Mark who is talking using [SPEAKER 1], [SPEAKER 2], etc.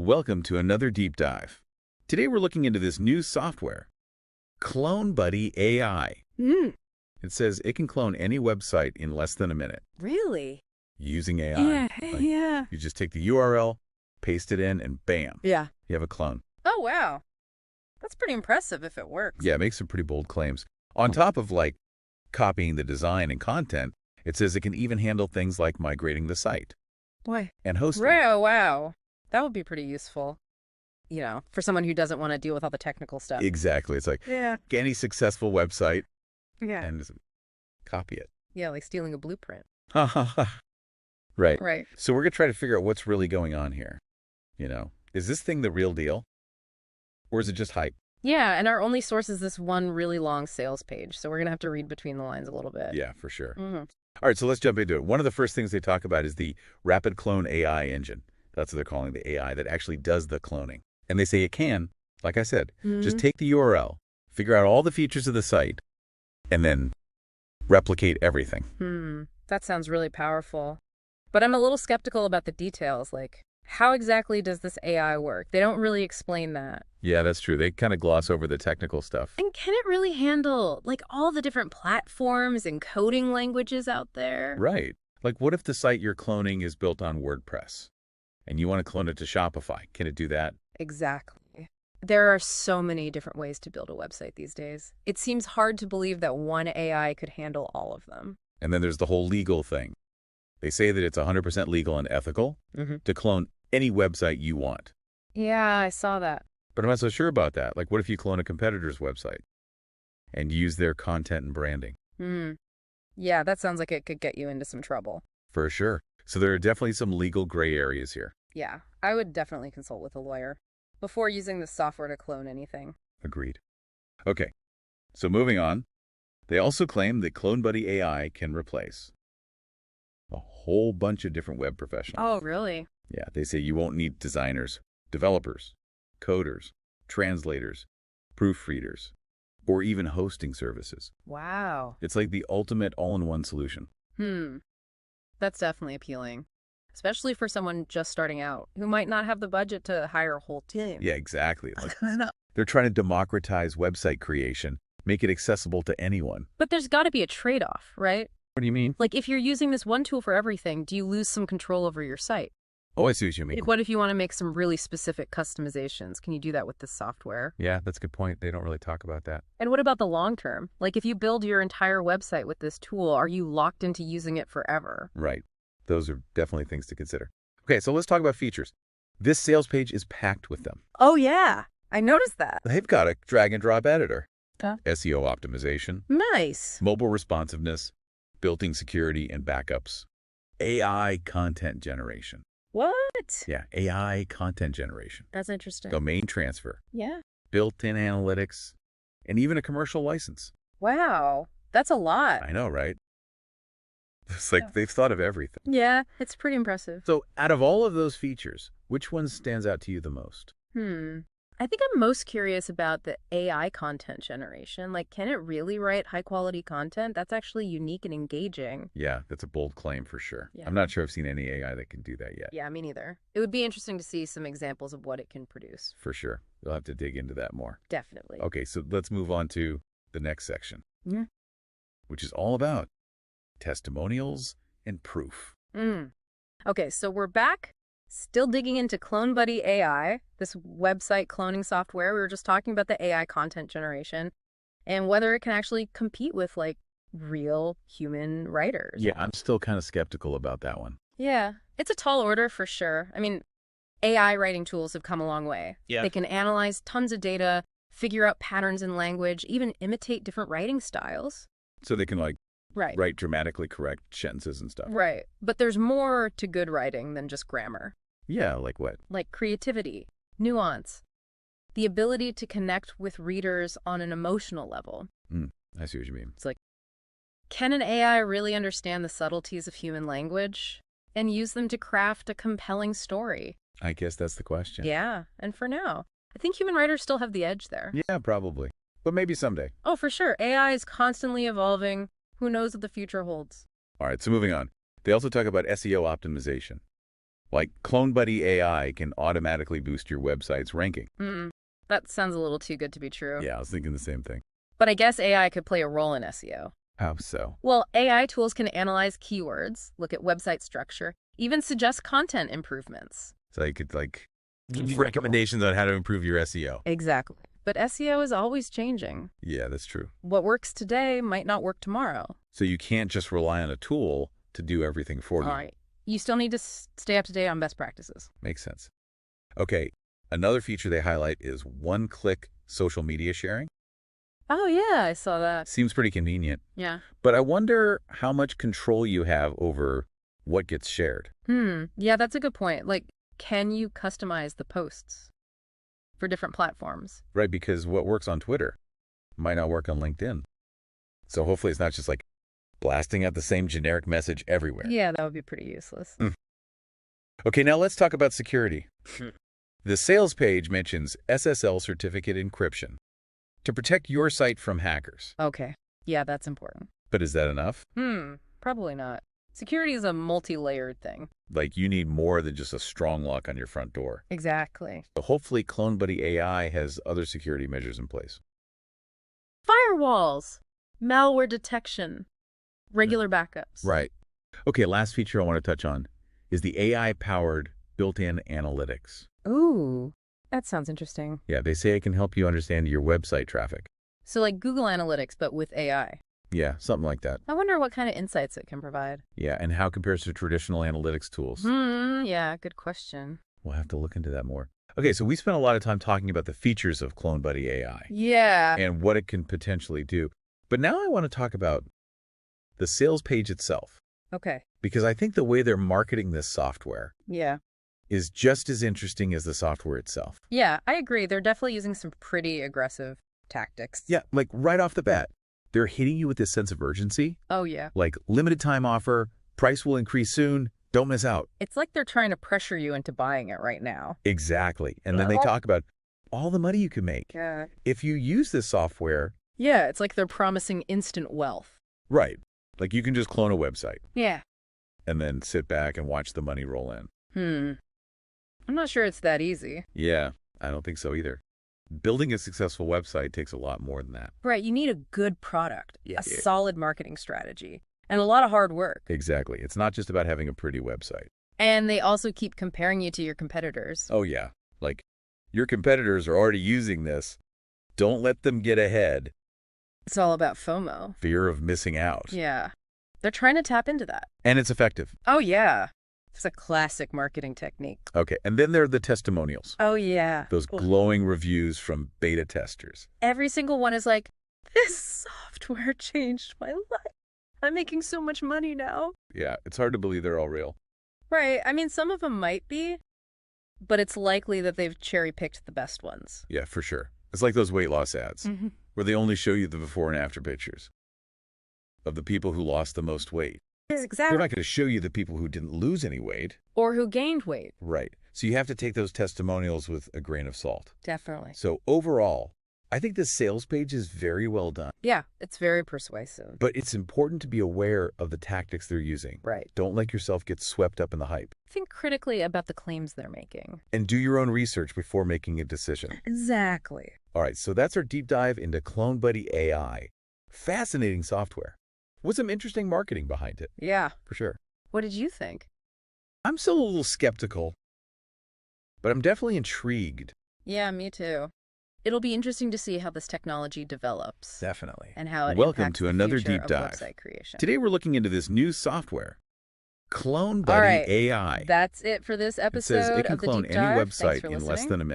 [SPEAKER 1] Welcome to another deep dive. Today we're looking into this new software, CloneBuddy AI. It says it can clone any website in less than a minute
[SPEAKER 2] Really?
[SPEAKER 1] using AI.
[SPEAKER 2] Yeah,
[SPEAKER 1] Like,
[SPEAKER 2] yeah.
[SPEAKER 1] You just take the URL, paste it in, and bam,
[SPEAKER 2] Yeah.
[SPEAKER 1] you have a clone.
[SPEAKER 2] Oh, wow. That's pretty impressive if it works.
[SPEAKER 1] Yeah, it makes some pretty bold claims. On top of copying the design and content, it says it can even handle things like migrating the site
[SPEAKER 2] Why?
[SPEAKER 1] and hosting.
[SPEAKER 2] Wow. That would be pretty useful. For someone who doesn't want to deal with all the technical stuff.
[SPEAKER 1] Exactly. It's like
[SPEAKER 2] Yeah.
[SPEAKER 1] any successful website
[SPEAKER 2] Yeah.
[SPEAKER 1] and just copy it.
[SPEAKER 2] Yeah, like stealing a blueprint.
[SPEAKER 1] Ha ha ha. Right.
[SPEAKER 2] Right.
[SPEAKER 1] So we're going to try to figure out what's really going on here. Is this thing the real deal? Or is it just hype?
[SPEAKER 2] Yeah, and our only source is this one really long sales page, so we're going to have to read between the lines a little bit.
[SPEAKER 1] Yeah, for sure.
[SPEAKER 2] Mm-hmm.
[SPEAKER 1] All right, so let's jump into it. One of the first things they talk about is the Rapid Clone AI engine. That's what they're calling the AI that actually does the cloning. And they say it can, like I said, just take the URL, figure out all the features of the site, and then replicate everything.
[SPEAKER 2] That sounds really powerful. But I'm a little skeptical about the details, like how exactly does this AI work? They don't really explain that.
[SPEAKER 1] Yeah, that's true. They kind of gloss over the technical stuff.
[SPEAKER 2] And can it really handle, all the different platforms and coding languages out there?
[SPEAKER 1] Right. Like, what if the site you're cloning is built on WordPress and you want to clone it to Shopify? Can it do that?
[SPEAKER 2] Exactly. There are so many different ways to build a website these days. It seems hard to believe that one AI could handle all of them.
[SPEAKER 1] And then there's the whole legal thing. They say that it's 100% legal and ethical to clone any website you want.
[SPEAKER 2] Yeah, I saw that.
[SPEAKER 1] But I'm not so sure about that. Like, what if you clone a competitor's website and use their content and branding?
[SPEAKER 2] Yeah, that sounds like it could get you into some trouble.
[SPEAKER 1] For sure. So there are definitely some legal gray areas here.
[SPEAKER 2] Yeah, I would definitely consult with a lawyer before using this software to clone anything.
[SPEAKER 1] Agreed. Okay, so moving on. They also claim that CloneBuddy AI can replace a whole bunch of different web professionals.
[SPEAKER 2] Oh, really?
[SPEAKER 1] Yeah, they say you won't need designers, developers, coders, translators, proofreaders, or even hosting services.
[SPEAKER 2] Wow.
[SPEAKER 1] It's like the ultimate all-in-one solution.
[SPEAKER 2] That's definitely appealing, especially for someone just starting out who might not have the budget to hire a whole team.
[SPEAKER 1] Yeah, exactly.
[SPEAKER 2] I know.
[SPEAKER 1] They're trying to democratize website creation, make it accessible to anyone.
[SPEAKER 2] But there's got to be a trade-off, right?
[SPEAKER 1] What do you mean?
[SPEAKER 2] Like, if you're using this one tool for everything, do you lose some control over your site?
[SPEAKER 1] Oh, I see what you mean.
[SPEAKER 2] Like, what if you want to make some really specific customizations? Can you do that with this software?
[SPEAKER 1] Yeah, that's a good point. They don't really talk about that.
[SPEAKER 2] And what about the long term? Like, if you build your entire website with this tool, are you locked into using it forever?
[SPEAKER 1] Right. Those are definitely things to consider. Okay, so let's talk about features. This sales page is packed with them.
[SPEAKER 2] Oh, yeah. I noticed that.
[SPEAKER 1] They've got a drag-and-drop editor,
[SPEAKER 2] Huh?
[SPEAKER 1] SEO optimization,
[SPEAKER 2] Nice.
[SPEAKER 1] mobile responsiveness, built-in security and backups, AI content generation.
[SPEAKER 2] What?
[SPEAKER 1] Yeah, AI content generation,
[SPEAKER 2] That's interesting.
[SPEAKER 1] domain transfer,
[SPEAKER 2] Yeah.
[SPEAKER 1] built-in analytics, and even a commercial license.
[SPEAKER 2] Wow. That's a lot.
[SPEAKER 1] I know, right? It's like they've thought of everything.
[SPEAKER 2] Yeah, it's pretty impressive.
[SPEAKER 1] So out of all of those features, which one stands out to you the most?
[SPEAKER 2] I think I'm most curious about the AI content generation. Like, can it really write high-quality content? That's actually unique and engaging.
[SPEAKER 1] Yeah, that's a bold claim for sure.
[SPEAKER 2] Yeah.
[SPEAKER 1] I'm not sure I've seen any AI that can do that yet.
[SPEAKER 2] Yeah, me neither. It would be interesting to see some examples of what it can produce.
[SPEAKER 1] For sure. We'll have to dig into that more.
[SPEAKER 2] Definitely.
[SPEAKER 1] Okay, so let's move on to the next section, which is all about testimonials and proof.
[SPEAKER 2] Okay, so we're back, still digging into CloneBuddy AI, this website cloning software. We were just talking about the AI content generation and whether it can actually compete with, real human writers.
[SPEAKER 1] Yeah, I'm still kind of skeptical about that one.
[SPEAKER 2] Yeah, it's a tall order for sure. I mean, AI writing tools have come a long way.
[SPEAKER 1] Yeah.
[SPEAKER 2] They can analyze tons of data, figure out patterns in language, even imitate different writing styles.
[SPEAKER 1] So they can
[SPEAKER 2] Right.
[SPEAKER 1] write dramatically correct sentences and stuff.
[SPEAKER 2] Right. But there's more to good writing than just grammar.
[SPEAKER 1] Yeah, like what?
[SPEAKER 2] Like creativity, nuance, the ability to connect with readers on an emotional level.
[SPEAKER 1] I see what you mean.
[SPEAKER 2] It's like, can an AI really understand the subtleties of human language and use them to craft a compelling story?
[SPEAKER 1] I guess that's the question.
[SPEAKER 2] Yeah, and for now, I think human writers still have the edge there.
[SPEAKER 1] Yeah, probably. But maybe someday.
[SPEAKER 2] Oh, for sure. AI is constantly evolving. Who knows what the future holds?
[SPEAKER 1] All right, so moving on. They also talk about SEO optimization. Like CloneBuddy AI can automatically boost your website's ranking.
[SPEAKER 2] That sounds a little too good to be true.
[SPEAKER 1] Yeah, I was thinking the same thing.
[SPEAKER 2] But I guess AI could play a role in SEO.
[SPEAKER 1] How so?
[SPEAKER 2] Well, AI tools can analyze keywords, look at website structure, even suggest content improvements.
[SPEAKER 1] So you could, give you recommendations on how to improve your SEO.
[SPEAKER 2] Exactly. But SEO is always changing.
[SPEAKER 1] Yeah, that's true.
[SPEAKER 2] What works today might not work tomorrow.
[SPEAKER 1] So you can't just rely on a tool to do everything for you.
[SPEAKER 2] All right. You still need to stay up to date on best practices.
[SPEAKER 1] Makes sense. Okay, another feature they highlight is one-click social media sharing.
[SPEAKER 2] Oh, yeah, I saw that.
[SPEAKER 1] Seems pretty convenient.
[SPEAKER 2] Yeah.
[SPEAKER 1] But I wonder how much control you have over what gets shared.
[SPEAKER 2] Yeah, that's a good point. Like, can you customize the posts for different platforms?
[SPEAKER 1] Right, because what works on Twitter might not work on LinkedIn. So hopefully it's not just like blasting out the same generic message everywhere.
[SPEAKER 2] Yeah, that would be pretty useless.
[SPEAKER 1] Okay, now let's talk about security. The sales page mentions SSL certificate encryption to protect your site from hackers.
[SPEAKER 2] Okay. Yeah, that's important.
[SPEAKER 1] But is that enough?
[SPEAKER 2] Probably not. Security is a multi-layered thing.
[SPEAKER 1] Like you need more than just a strong lock on your front door.
[SPEAKER 2] Exactly.
[SPEAKER 1] So hopefully CloneBuddy AI has other security measures in place.
[SPEAKER 2] Firewalls, malware detection, regular backups.
[SPEAKER 1] Right. Okay, last feature I want to touch on is the AI-powered built-in analytics.
[SPEAKER 2] Ooh, that sounds interesting.
[SPEAKER 1] Yeah, they say it can help you understand your website traffic.
[SPEAKER 2] So like Google Analytics, but with AI.
[SPEAKER 1] Yeah, something like that.
[SPEAKER 2] I wonder what kind of insights it can provide.
[SPEAKER 1] Yeah, and how it compares to traditional analytics tools.
[SPEAKER 2] Yeah, good question.
[SPEAKER 1] We'll have to look into that more. Okay, so we spent a lot of time talking about the features of CloneBuddy AI.
[SPEAKER 2] Yeah.
[SPEAKER 1] And what it can potentially do. But now I want to talk about the sales page itself.
[SPEAKER 2] Okay.
[SPEAKER 1] Because I think the way they're marketing this software is just as interesting as the software itself.
[SPEAKER 2] Yeah, I agree. They're definitely using some pretty aggressive tactics.
[SPEAKER 1] Yeah, like right off the bat, they're hitting you with this sense of urgency.
[SPEAKER 2] Oh, yeah.
[SPEAKER 1] Like limited time offer, price will increase soon, don't miss out.
[SPEAKER 2] It's like they're trying to pressure you into buying it right now.
[SPEAKER 1] Exactly. And then they talk about all the money you can make.
[SPEAKER 2] Yeah.
[SPEAKER 1] If you use this software.
[SPEAKER 2] Yeah, it's like they're promising instant wealth.
[SPEAKER 1] Right. Like you can just clone a website.
[SPEAKER 2] Yeah.
[SPEAKER 1] And then sit back and watch the money roll in.
[SPEAKER 2] I'm not sure it's that easy.
[SPEAKER 1] Yeah, I don't think so either. Building a successful website takes a lot more than that.
[SPEAKER 2] Right, you need a good product, a solid marketing strategy, and a lot of hard work.
[SPEAKER 1] Exactly. It's not just about having a pretty website.
[SPEAKER 2] And they also keep comparing you to your competitors.
[SPEAKER 1] Oh, yeah. Like, your competitors are already using this. Don't let them get ahead.
[SPEAKER 2] It's all about FOMO.
[SPEAKER 1] Fear of missing out.
[SPEAKER 2] Yeah. They're trying to tap into that.
[SPEAKER 1] And it's effective.
[SPEAKER 2] Oh, yeah. It's a classic marketing technique.
[SPEAKER 1] Okay, and then there are the testimonials.
[SPEAKER 2] Oh, yeah.
[SPEAKER 1] Those glowing reviews from beta testers.
[SPEAKER 2] Every single one is like, this software changed my life. I'm making so much money now.
[SPEAKER 1] Yeah, it's hard to believe they're all real.
[SPEAKER 2] Right. I mean, some of them might be, but it's likely that they've cherry-picked the best ones.
[SPEAKER 1] Yeah, for sure. It's like those weight loss ads, where they only show you the before and after pictures of the people who lost the most weight.
[SPEAKER 2] Exactly.
[SPEAKER 1] They're not going to show you the people who didn't lose any weight.
[SPEAKER 2] Or who gained weight.
[SPEAKER 1] Right. So you have to take those testimonials with a grain of salt.
[SPEAKER 2] Definitely.
[SPEAKER 1] So overall, I think this sales page is very well done.
[SPEAKER 2] Yeah, it's very persuasive.
[SPEAKER 1] But it's important to be aware of the tactics they're using.
[SPEAKER 2] Right.
[SPEAKER 1] Don't let yourself get swept up in the hype.
[SPEAKER 2] Think critically about the claims they're making.
[SPEAKER 1] And do your own research before making a decision.
[SPEAKER 2] Exactly.
[SPEAKER 1] All right, so that's our deep dive into CloneBuddy AI. Fascinating software. With some interesting marketing behind it.
[SPEAKER 2] Yeah.
[SPEAKER 1] For sure.
[SPEAKER 2] What did you think?
[SPEAKER 1] I'm still a little skeptical, but I'm definitely intrigued.
[SPEAKER 2] Yeah, me too. It'll be interesting to see how this technology develops.
[SPEAKER 1] Definitely.
[SPEAKER 2] And how it
[SPEAKER 1] Welcome
[SPEAKER 2] impacts
[SPEAKER 1] to
[SPEAKER 2] the
[SPEAKER 1] another
[SPEAKER 2] future
[SPEAKER 1] deep
[SPEAKER 2] of
[SPEAKER 1] dive.
[SPEAKER 2] website creation.
[SPEAKER 1] Today we're looking into this new software, CloneBuddy
[SPEAKER 2] All right.
[SPEAKER 1] AI.
[SPEAKER 2] That's it for this
[SPEAKER 1] It
[SPEAKER 2] episode
[SPEAKER 1] says it can
[SPEAKER 2] of the
[SPEAKER 1] clone
[SPEAKER 2] deep
[SPEAKER 1] any
[SPEAKER 2] dive.
[SPEAKER 1] website
[SPEAKER 2] Thanks for
[SPEAKER 1] in less
[SPEAKER 2] listening.
[SPEAKER 1] than a minute.